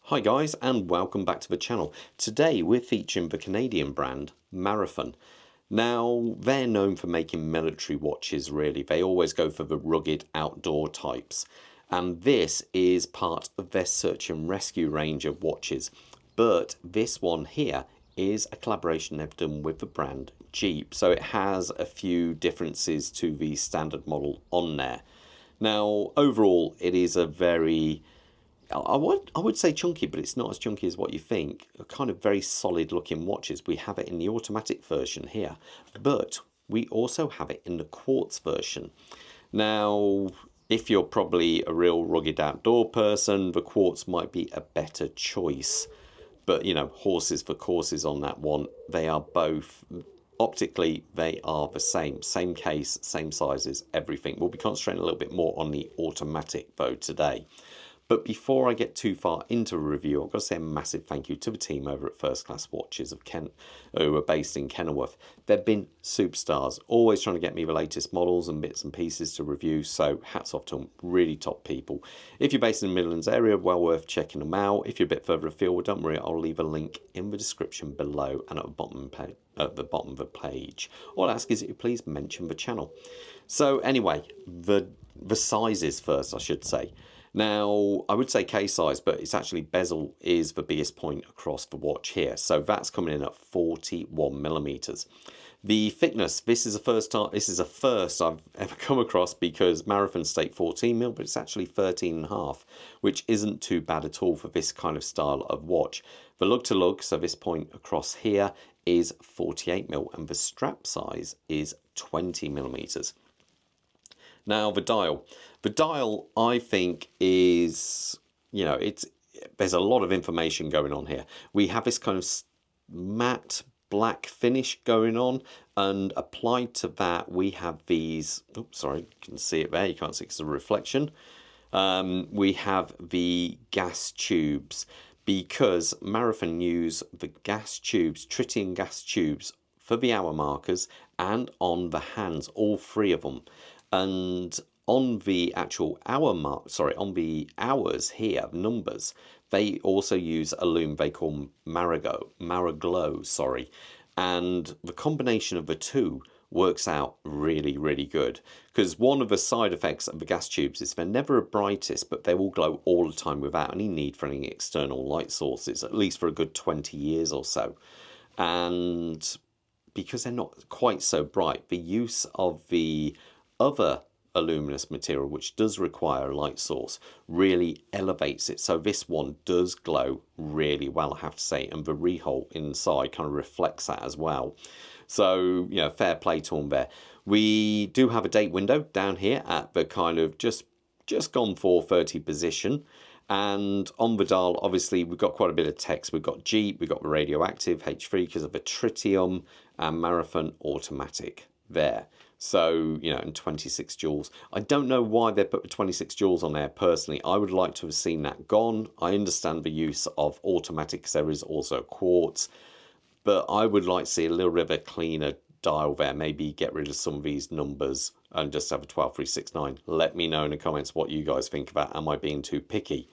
Hi guys, and welcome back to the channel. Today we're featuring the Canadian brand Marathon. Now they're known for making military watches really. They always go for the rugged outdoor types. And this is part of their search and rescue range of watches. But this one here is a collaboration they've done with the brand Jeep. So it has a few differences to the standard model on there. Now overall it is a very I would say chunky, but it's not as chunky as what you think. Kind of very solid looking watches. We have it in the automatic version here, but we also have it in the quartz version. Now, if you're probably a real rugged outdoor person, the quartz might be a better choice. But, you know, horses for courses on that one. They are both, optically, they are the same. Same case, same sizes, everything. We'll be concentrating a little bit more on the automatic, though, today. But before I get too far into a review, I've got to say a massive thank you to the team over at First Class Watches of Kent, who are based in Kenilworth. They've been superstars, always trying to get me the latest models and bits and pieces to review, so hats off to them, really top people. If you're based in the Midlands area, well worth checking them out. If you're a bit further afield, well, don't worry, I'll leave a link in the description below and at the bottom of the page. All I ask is that you please mention the channel. So anyway, the sizes first, I should say. Now, I would say case size, but it's actually bezel is the biggest point across the watch here. So that's coming in at 41 millimeters. The thickness, this is a first I've ever come across because Marathon state 14 mil, but it's actually 13.5, which isn't too bad at all for this kind of style of watch. The lug to lug, so this point across here is 48 mil, and the strap size is 20 millimeters. Now the dial I think is, you know, there's a lot of information going on here. We have this kind of matte black finish going on, and applied to that we have these, oops, sorry, you can see it there, you can't see it's a reflection. We have the gas tubes, because Marathon use the gas tubes, tritium gas tubes, for the hour markers and on the hands, all three of them. And on the actual hour mark, sorry, on the hours here, numbers, they also use a lume they call MaraGlo, sorry. And the combination of the two works out really, really good. Because one of the side effects of the gas tubes is they're never the brightest, but they will glow all the time without any need for any external light sources, at least for a good 20 years or so. And because they're not quite so bright, the use of the other luminous material, which does require a light source, really elevates it. So this one does glow really well, I have to say, and the rehole inside kind of reflects that as well. So, you know, fair play to them there. We do have a date window down here at the kind of just gone 4:30 position. And on the dial, obviously, we've got quite a bit of text. We've got Jeep, we've got the radioactive H3 because of the tritium, and Marathon automatic there. So, you know, and 26 joules. I don't know why they put the 26 joules on there personally. I would like to have seen that gone. I understand the use of automatic because there is also quartz, but I would like to see a little bit of a cleaner dial there. Maybe get rid of some of these numbers and just have a 12369. Let me know in the comments what you guys think about. Am I being too picky?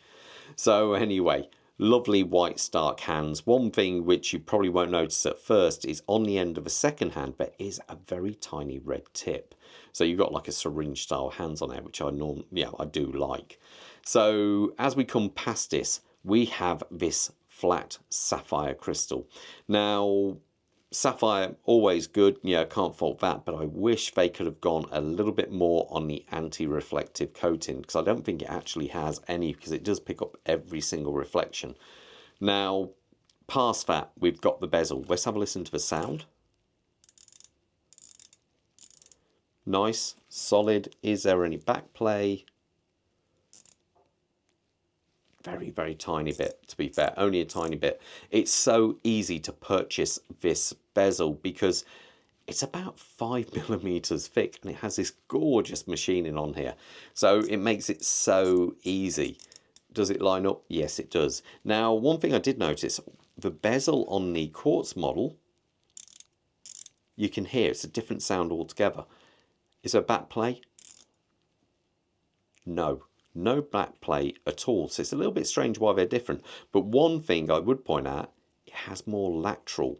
So anyway, lovely white stark hands. One thing which you probably won't notice at first is on the end of the second hand there is a very tiny red tip. So you've got like a syringe style hands on there, which I do like. So as we come past this, we have this flat sapphire crystal. Now, sapphire, always good, yeah, can't fault that, but I wish they could have gone a little bit more on the anti-reflective coating, because I don't think it actually has any, because it does pick up every single reflection. Now, past that, we've got the bezel. Let's have a listen to the sound. Nice, solid. Is there any back play? Very, very tiny bit, to be fair, only a tiny bit. It's so easy to purchase this bezel because it's about 5 millimeters thick and it has this gorgeous machining on here. So it makes it so easy. Does it line up? Yes, it does. Now, one thing I did notice, the bezel on the quartz model, you can hear it's a different sound altogether. Is there back play? No. no back plate at all. So it's a little bit strange why they're different. But one thing I would point out, it has more lateral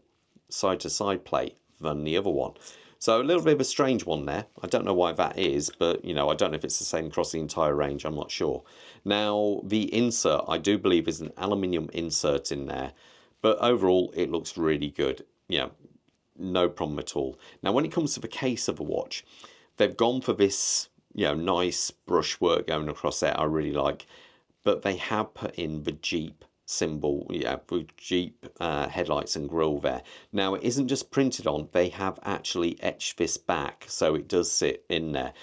side-to-side plate than the other one. So a little bit of a strange one there. I don't know why that is, but you know, I don't know if it's the same across the entire range. I'm not sure. Now, the insert, I do believe, is an aluminium insert in there, but overall, it looks really good. Yeah, no problem at all. Now, when it comes to the case of a watch, they've gone for this, you know, nice brushwork going across there. I really like, but they have put in the Jeep symbol, yeah, with Jeep headlights and grille there. Now, it isn't just printed on, they have actually etched this back, so it does sit in there.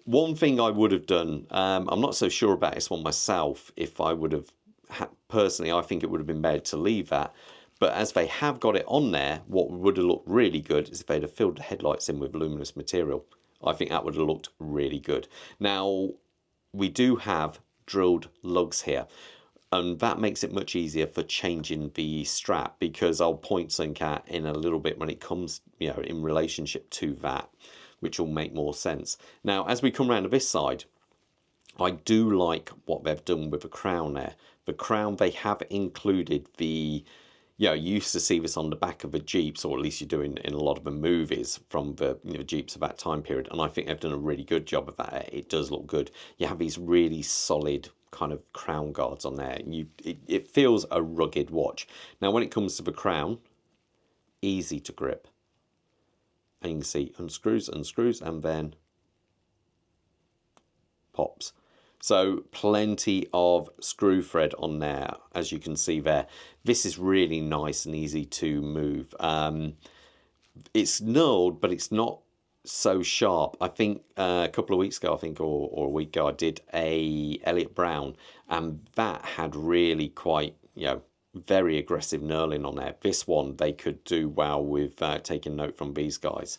One thing I would have done, I'm not so sure about this one myself, if I would have, personally, I think it would have been better to leave that. But as they have got it on there, what would have looked really good is if they'd have filled the headlights in with luminous material. I think that would have looked really good. Now, we do have drilled lugs here, and that makes it much easier for changing the strap, because I'll point something out in a little bit when it comes, you know, in relationship to that, which will make more sense. Now, as we come around to this side, I do like what they've done with the crown there. The crown, they have included the, you know, you used to see this on the back of the Jeeps, or at least you do in a lot of the movies from the, you know, Jeeps of that time period, and I think they've done a really good job of that. It does look good. You have these really solid kind of crown guards on there. It feels a rugged watch. Now, when it comes to the crown, easy to grip. And you can see unscrews, and then pops. So plenty of screw thread on there, as you can see there. This is really nice and easy to move. It's knurled, but it's not so sharp. I think a couple of weeks ago, I think, or a week ago, I did a Elliot Brown, and that had really quite, you know, very aggressive knurling on there. This one, they could do well with taking note from these guys.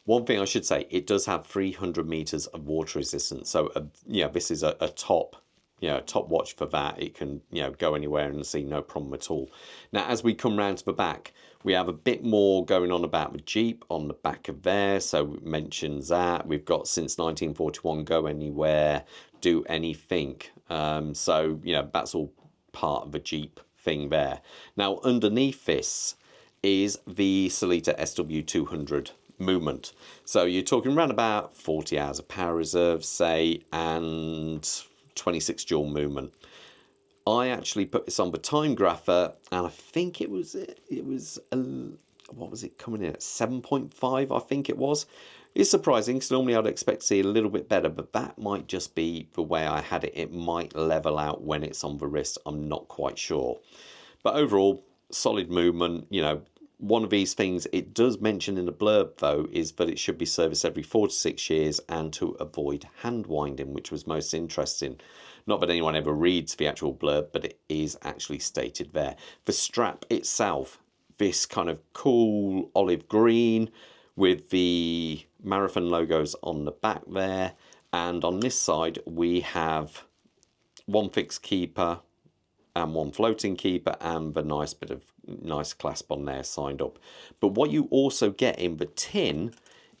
One thing I should say, it does have 300 meters of water resistance. So, you know, this is a top, you know, top watch for that. It can, you know, go anywhere and see no problem at all. Now, as we come round to the back, we have a bit more going on about the Jeep on the back of there. So it mentions that we've got since 1941, go anywhere, do anything. So, you know, that's all part of the Jeep thing there. Now, underneath this is the Sellita SW200 movement. So you're talking around about 40 hours of power reserve, say, and 26 joule movement. I actually put this on the time grapher, and I think it was what was it coming in at, 7.5, I think it was. It's surprising, because normally I'd expect to see a little bit better, but that might just be the way I had it. It might level out when it's on the wrist. I'm not quite sure. But overall, solid movement. You know, one of these things it does mention in the blurb, though, is that it should be serviced every 4 to 6 years and to avoid hand winding, which was most interesting. Not that anyone ever reads the actual blurb, but it is actually stated there. The strap itself, this kind of cool olive green with the Marathon logos on the back there. And on this side, we have one fixed keeper and one floating keeper, and the nice bit of nice clasp on there signed up. But what you also get in the tin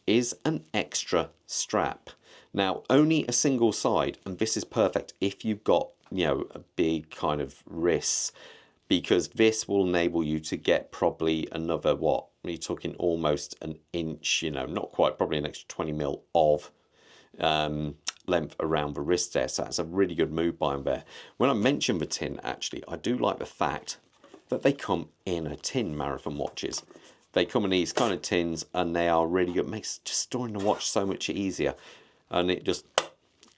is an extra strap. Now, only a single side, and this is perfect if you've got, you know, a big kind of wrist, because this will enable you to get probably another, what, you're talking almost an inch, you know, not quite, probably an extra 20 mil of length around the wrist there. So that's a really good move by them there. When I mention the tin, actually, I do like the fact that they come in a tin, Marathon watches. They come in these kind of tins, and they are really good. It makes just storing the watch so much easier, and it just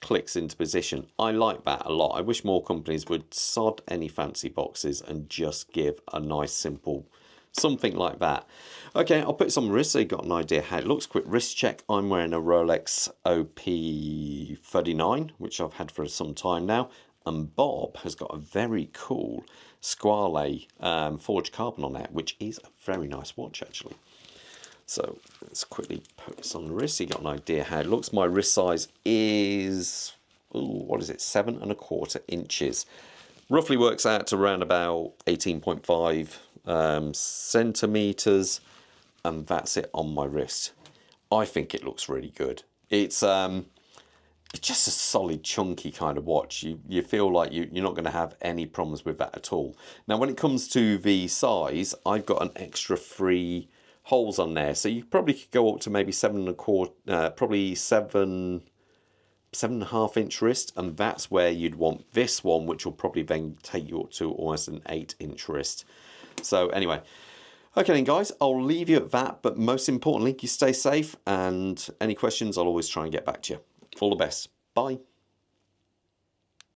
clicks into position. I like that a lot. I wish more companies would sod any fancy boxes and just give a nice simple something like that. Okay, I'll put this on my wrist so you got an idea how it looks. Quick wrist check. I'm wearing a Rolex OP39, which I've had for some time now, and Bob has got a very cool Squale forged carbon on there, which is a very nice watch actually. So let's quickly put this on the wrist so you got an idea how it looks. My wrist size is, what is it, 7¼ inches. Roughly works out to around about 18.5 centimeters, and that's it on my wrist. I think it looks really good. It's it's just a solid chunky kind of watch. You feel like you're not going to have any problems with that at all. Now when it comes to the size, I've got an extra 3 holes on there, so you probably could go up to maybe 7.25, probably 7.5 inch wrist, and that's where you'd want this one, which will probably then take you up to almost an 8-inch wrist. So anyway, okay then guys, I'll leave you at that, but most importantly, you stay safe, and any questions I'll always try and get back to you. All the best. Bye.